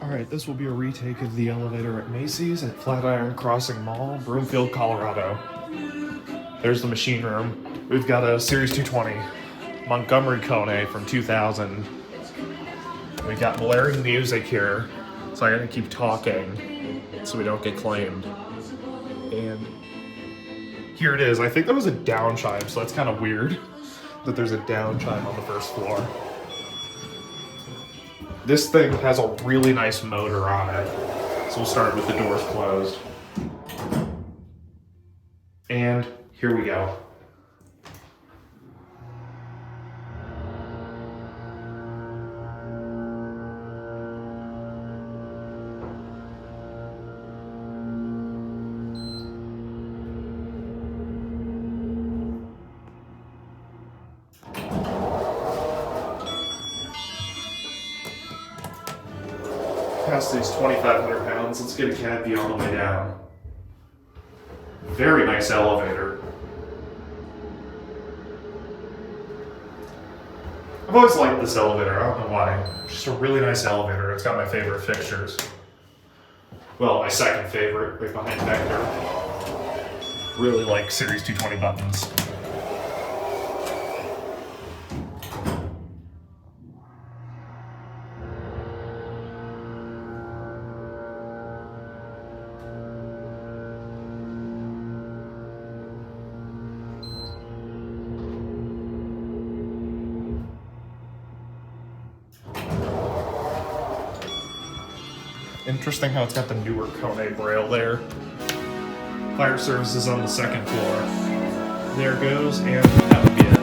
Alright, this will be a retake of the elevator at Macy's at Flatiron Crossing Mall, Broomfield, Colorado. There's the machine room. We've got a Series 220 Montgomery KONE from 2000. We've got blaring music here, so I gotta keep talking so we don't get claimed. And here it is. I think that was a down chime, so that's kind of weird that there's a down chime on the first floor. This thing has a really nice motor on it, so we'll start with the doors closed. And here we go. Past these 2,500 pounds, let's get a cab view on the way down. Very nice elevator. I've always liked this elevator, I don't know why. Just a really nice elevator. It's got my favorite fixtures. Well, my second favorite, right behind Vector. Really like Series 220 buttons. Interesting how it's got the newer KONE braille there. Fire services on the second floor. There it goes, and that would be it.